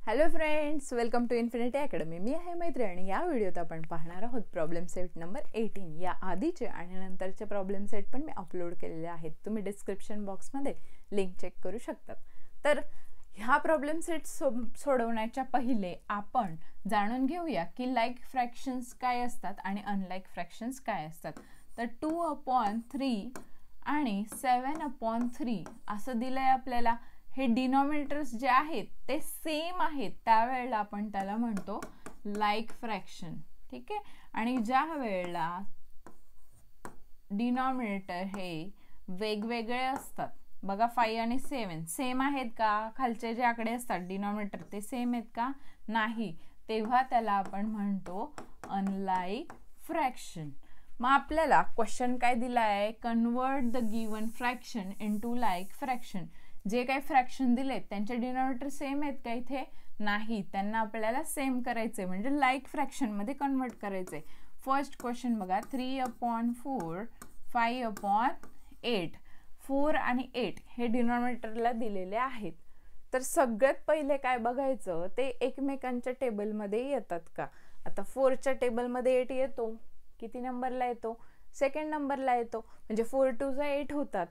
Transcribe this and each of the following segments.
Hello friends, welcome to infinity academy. मी आहे मैत्री आणि या व्हिडिओत आपण पाहणार आहोत प्रॉब्लेम सेट नंबर 18. या आधीचे आणि नंतरचे प्रॉब्लेम सेट पण मी अपलोड केलेले आहेत. तुम्ही डिस्क्रिप्शन बॉक्समध्ये लिंक चेक करू शकता. तर ह्या प्रॉब्लेम सेट सोडवण्याच्या पहिले आपण जाणून घेऊया की लाईक फ्रॅक्शन्स काय असतात आणि अनलाईक फ्रॅक्शन्स काय असतात. तर 2/3 आणि 7/3 असं दिलंय आपल्याला. हे डिनॉमिनेटर्स जे आहेत ते सेम आहेत, त्यावेळेला आपण त्याला म्हणतो लाईक फ्रॅक्शन. ठीक आहे. आणि ज्या वेळेला डिनॉमिनेटर हे वेगवेगळे असतात, बघा 5 आणि 7 सेम आहेत का? खालचे जे आकडे असतात डिनॉमिनेटर ते सेम आहेत का? नाही, तेव्हा त्याला आपण म्हणतो अनलाईक फ्रॅक्शन. मग आपल्याला क्वेश्चन काय दिला आहे? Convert the given fraction into like fraction. जे काही फ्रॅक्शन दिलेत त्यांचे डिनॉमिनेटर सेम आहेत का? इथे नाही, त्यांना आपल्याला सेम करायचे म्हणजे लाईक फ्रॅक्शन मध्ये कन्वर्ट करायचे. फर्स्ट क्वेश्चन बघा, 3/4 5/8. 4 आणि 8 हे डिनॉमिनेटरला दिलेले आहेत. तर सगळ्यात पहिले काय बघायचं, ते एकमेकांच्या टेबलमध्ये येतात का? आता 4च्या टेबलमध्ये 8 येतो. किती नंबरला येतो? सेकंड नंबरला येतो. म्हणजे 4 2 8 होतात.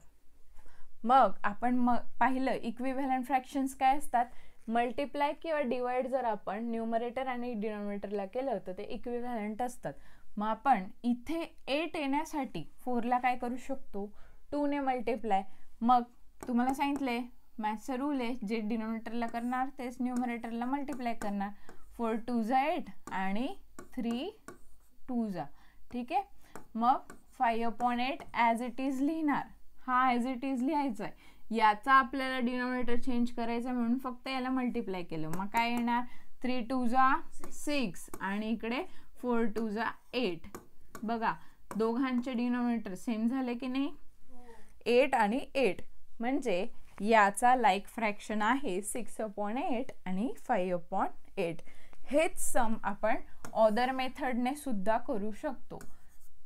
मग आपण पाहिलं इक्विव्हॅलंट फ्रॅक्शन्स काय असतात? मल्टिप्लाय किंवा डिवाइड जर आपण न्यूमरेटर आणि डिनॉमिनेटरला केलं तर ते इक्विव्हॅलंट असतात. मग आपण इथे 8 येण्यासाठी 4ला काय करू शकतो? 2 ने मल्टिप्लाय. मग तुम्हाला सांगितले मॅथ्सचा रूल आहे, जे डिनॉमिनेटरला करणार तेच न्यूमरेटरला मल्टिप्लाय करणार. 4 2 8 आणि 3 2. ठीक आहे. मग 5/8 ॲज इट इज लिहिणार. हा ॲज इट इज लिहायचा आहे. याचा आपल्याला डिनॉमिनेटर चेंज करायचा म्हणून फक्त याला मल्टिप्लाय केलं. मग काय येणार? 3 2 6 आणि इकडे 4 2 8. बघा दोघांचे डिनॉमिनेटर सेम झाले की नाही? 8 आणि 8. म्हणजे याचा लाईक फ्रॅक्शन आहे 6/8 आणि 5/8. हेच सम आपण अदर मेथडने सुद्धा करू शकतो.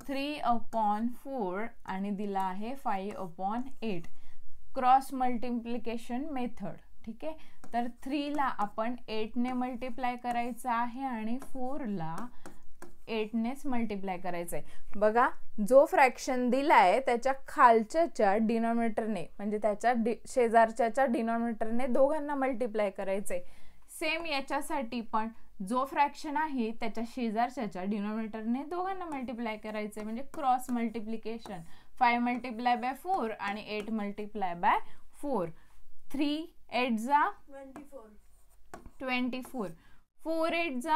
3/4 आणि दिला आहे 5/8. Cross multiplication method. ठीक आहे. तर 3ला आपण 8 ने मल्टिप्लाय करायचं आहे आणि 4ला 8 नेच मल्टिप्लाय करायचं आहे. बघा जो फ्रॅक्शन दिलाय त्याच्या खालच्याच्या डिनॉमिनेटरने म्हणजे त्याच्या शेजारच्या डिनॉमिनेटरने दोघांना मल्टिप्लाय करायचंय. सेम याच्यासाठी पण जो फ्रॅक्शन आहे त्याच्या शेजारच्या डिनॉमिनेटरने दोघांना मल्टिप्लाय करायचे म्हणजे क्रॉस मल्टिप्लिकेशन. 5 मल्टिप्लाय बाय 4 आणि 8 मल्टिप्लाय बाय 4. 3 8 24. 4 8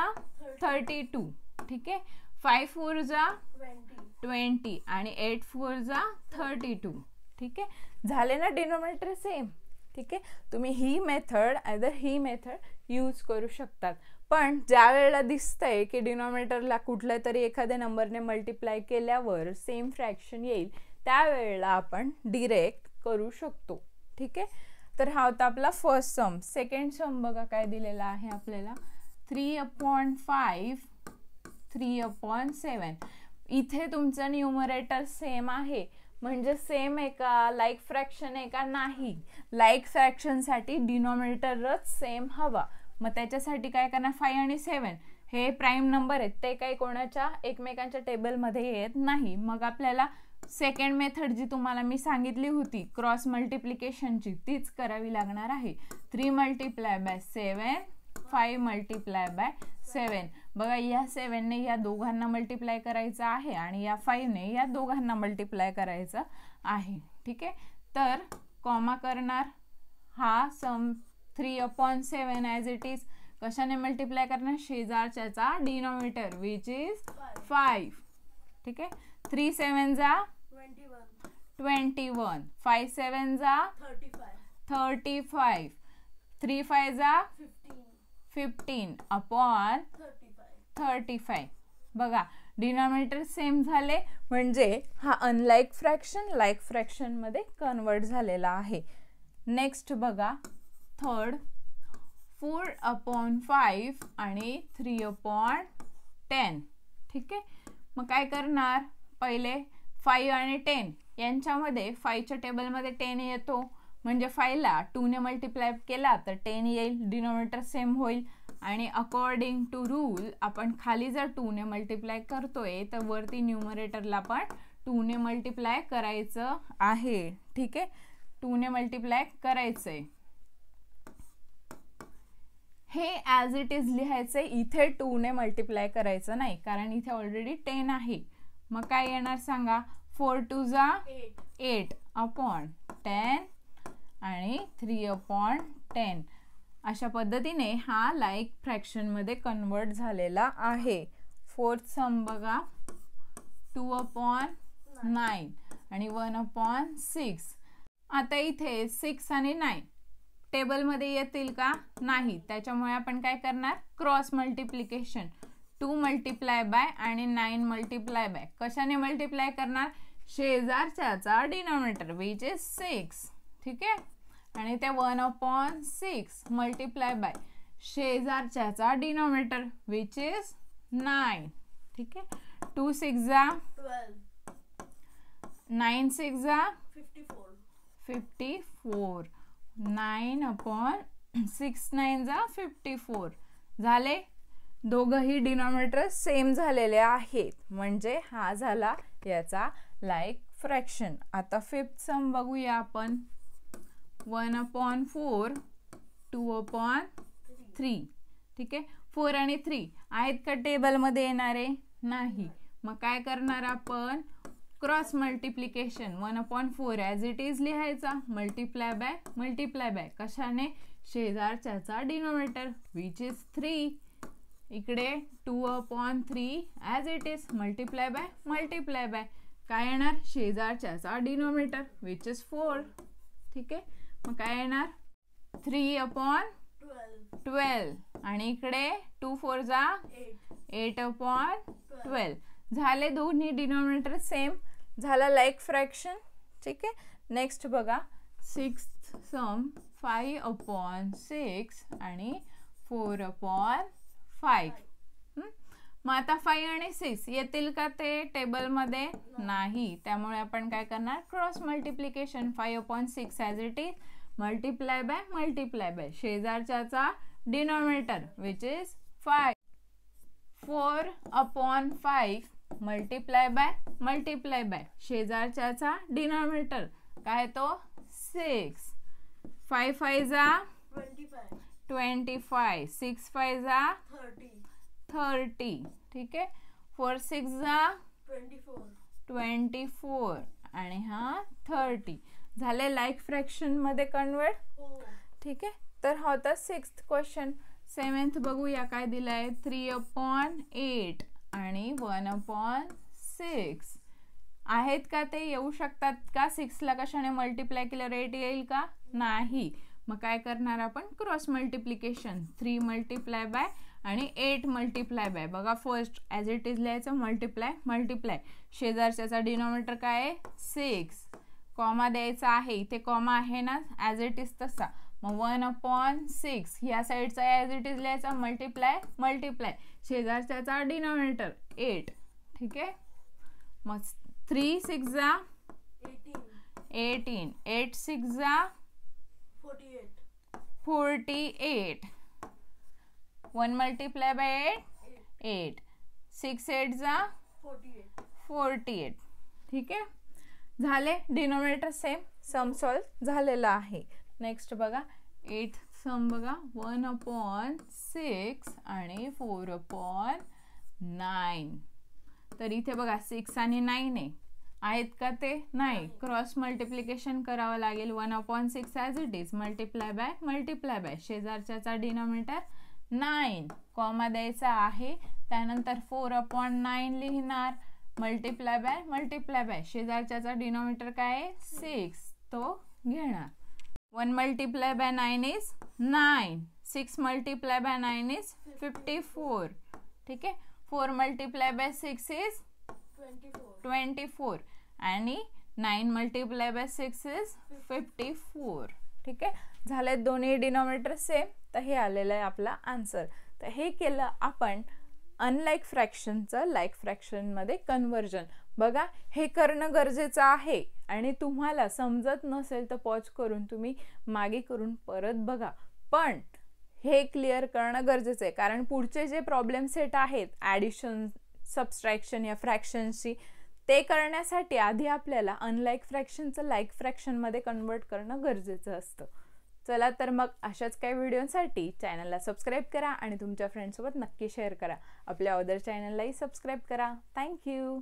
32. ठीक आहे. 5 4 20 आणि 8 4 32. ठीक आहे. झाले ना डिनॉमिनेटर सेम. ठीक आहे. तुम्ही ही मेथड आयदर ही मेथड यूज करू शकतात. पण ज्या वेळेला दिसतंय की डिनॉमिनेटरला कुठल्या तरी एखाद्या नंबरने मल्टिप्लाय केल्यावर सेम फ्रॅक्शन येईल, त्यावेळेला आपण डिरेक्ट करू शकतो. ठीक आहे. तर हा होता आपला फर्स्ट सम. सेकंड सम बघा काय दिलेला आहे आपल्याला. 3/5 3/7. इथे तुमचं न्यूमरेटर सेम आहे म्हणजे सेम आहे का? लाईक फ्रॅक्शन आहे का? नाही. लाईक फ्रॅक्शनसाठी डिनॉमिनेटरच सेम हवा. मग त्याच्यासाठी काय करणार? 5 आणि 7 हे प्राईम नंबर आहेत, ते काही कोणाच्या एकमेकांच्या टेबलमध्ये येत नाही. मग आपल्याला सेकंड मेथड जी तुम्हाला मी सांगितली होती क्रॉस मल्टिप्लिकेशनची तीच करावी लागणार आहे. 3 मल्टिप्लाय बाय 7 5 मल्टिप्लाय बाय 7. बघा या 7 ने या दोघांना मल्टिप्लाय करायचं आहे आणि या 5 ने या दोघांना मल्टिप्लाय करायचं आहे. ठीक आहे. तर कॉमा करणार. हा सम 3/7 ॲज इट इज कशाने मल्टिप्लाय करणार? शेजारच्याचा डिनॉमिनेटर विच इज 5. ठीक आहे. 3 7 21. 5 7 35. 3 5 15 अपॉन 35. बघा डिनॉमिनेटर सेम झाले म्हणजे हा अनलाईक फ्रॅक्शन लाईक फ्रॅक्शन मध्ये कन्वर्ट झालेला आहे. नेक्स्ट बघा थर्ड 4/5 आणि 3/10. ठीक आहे. मग काय करणार? पहिले 5 आणि 10 यांच्यामध्ये 5च्या टेबलमध्ये 10 येतो. म्हणजे 5 ला 2 ने मल्टिप्लाय केला तर 10 येईल, डिनॉमिनेटर सेम होईल. आणि अकॉर्डिंग टू रूल आपण खाली जर 2 ने मल्टिप्लाय करतोय तर वरती न्यूमरेटरला पण 2 ने मल्टिप्लाय करायचं आहे. ठीक आहे, 2 ने मल्टिप्लाय करायचंय. हे ॲज इट इज लिहायचंय, इथे 2 ने मल्टिप्लाय करायचं नाही कारण इथे ऑलरेडी 10 आहे. मग काय येणार सांगा, 4 2 जा 8 अपॉन 10 आणि 3 अपॉन 10. अशा पद्धतीने हा लाईक फ्रॅक्शन मध्ये कन्वर्ट झालेला आहे. फोर्थ सम बघा, 2 अपॉन 9 आणि 1 अपॉन 6. आता इथे 6 आणि 9 टेबलमध्ये येतील का, नाही. त्याच्यामुळे आपण काय करणार, क्रॉस मल्टिप्लिकेशन. 2 मल्टिप्लाय बाय आणि 9 मल्टिप्लाय बाय. कशाने मल्टिप्लाय करणार, शेजारच्याचा डिनॉमिनेटर विच इज 6. ठीक आहे, आणि ते 1 अपॉन 6 मल्टिप्लाय बाय शेजारच्याचा डिनॉमिनेटर विच इज 9. ठीक आहे, 2 6 जा 12, 9 6 जा 54, 9 अपॉन 6 9 जा 54 झाले. दोघही डिनॉमिनेटर सेम झालेले आहेत, म्हणजे हा झाला याचा लाईक फ्रॅक्शन. आता फिफ्थ सम बघूया आपण. 1 अपॉन 4, 2 अपॉन 3. ठीक आहे, 4 आणि 3 आहेत का टेबलमध्ये येणारे, नाही. मग काय करणार आपण, cross multiplication. 1 upon 4 as it is लिहायचा, मल्टिप्लाय बाय कशाने, शेजारच्याचा डिनॉमिनेटर विच इज 3. इकडे 2 upon 3 as it is, multiply bye काय येणार, शेजारच्याचा डिनॉमिनेटर विच इज 4. ठीक आहे, मग काय येणार, 3 अपॉन 12 आणि इकडे 2 4 जा 8 अपॉन 12. झाले दोन्ही डिनॉमिनेटर सेम, झाला लाईक फ्रॅक्शन. ठीक आहे, नेक्स्ट बघा, सिक्स्थ सम 5 अपॉन 6 आणि 4 अपॉन 5. मग आता 5 आणि 6 येतील का ते टेबलमध्ये, नाही. त्यामुळे आपण काय करणार, cross multiplication. 5 upon 6 as it is, multiply by शेजारच्याचा denominator which is 5. 4 upon 5 multiply by शेजारच्याचा डिनॉमिनेटर काय तो 6. 5 5 जा 25, 6 5 जा 30. ठीक आहे, 4 6 जा 24 आणि हा 30. झाले लाईक फ्रॅक्शन मध्ये कन्वर्ट. ठीक आहे, तर हा होता 6th क्वेश्चन. 7th बघूया काय दिलाय, 3 अपॉन 8 आणि 1 अपॉन 6 आहेत का, ते येऊ शकतात का. 6 ला कशाने मल्टिप्लाय केल्यावर 8 येईल का, नाही. मग काय करणार आपण, क्रॉस मल्टिप्लिकेशन. 3 मल्टिप्लाय बाय आणि 8 मल्टिप्लाय बाय. बघा फर्स्ट ॲज इट इज लिहायचं, मल्टिप्लाय शेजारच्याचा डिनॉमिनेटर काय आहे 6. कॉमा द्यायचा आहे, इथे कॉमा आहे ना ॲज इट इज तसा. मग 1 अपॉन 6 ह्या साईडचा ॲज इट इज लिहायचा, मल्टिप्लाय शेजारच्याचा डिनॉमिनेटर 8. ठीक आहे, मग 3 6 जा 18, 8 6 जा 48. 1 मल्टिप्लाय बाय 8, 6 8 जा 48. ठीक आहे, झाले डिनॉमिनेटर सेम, सम सॉल्व झालेला आहे. नेक्स्ट बघा 8th सम बघा, 1 अपॉन 6 आणि 4 अपॉन 9. तर इथे बघा 6 आणि 9 आहेत का, ते नाही. क्रॉस मल्टिप्लिकेशन करावं लागेल. 1 upon 6 as it is, multiply by शेजारच्याचा डिनॉमिनेटर 9. कॉमा द्यायचा आहे, त्यानंतर 4 अपॉन 9 लिहिणार, मल्टिप्लाय बाय शेजारच्याचा डिनॉमिनेटर काय आहे 6, तो घेणार. 1 multiply by 9 is 9, 6 multiply bye 9 is 54. ठीक आहे, 4 मल्टिप्लाय बाय 6 इज 24 आणि 9 मल्टिप्लाय बाय 6 इज 54. ठीक आहे, झाले दोन्ही डिनॉमिनेटर सेम, तर हे आलेलं आहे आपला आन्सर. तर हे केलं आपण अनलाईक फ्रॅक्शनचं लाईक फ्रॅक्शनमध्ये कन्व्हर्जन. बघा हे करणं गरजेचं आहे आणि तुम्हाला समजत नसेल तर पॉज करून तुम्ही मागे करून परत बघा. पण हे क्लिअर करणं गरजेचं आहे, कारण पुढचे जे प्रॉब्लेम सेट आहेत ॲडिशन, सबस्ट्रॅक्शन या फ्रॅक्शनशी, ते करण्यासाठी आधी आपल्याला अनलाईक फ्रॅक्शनचं लाईक फ्रॅक्शनमध्ये कन्वर्ट करणं गरजेचं असतं. चला तर मग अशाच काही व्हिडिओसाठी चॅनलला सबस्क्राईब करा आणि तुमच्या फ्रेंड्ससोबत नक्की शेअर करा. आपल्या अदर चॅनललाही सबस्क्राईब करा. थँक्यू.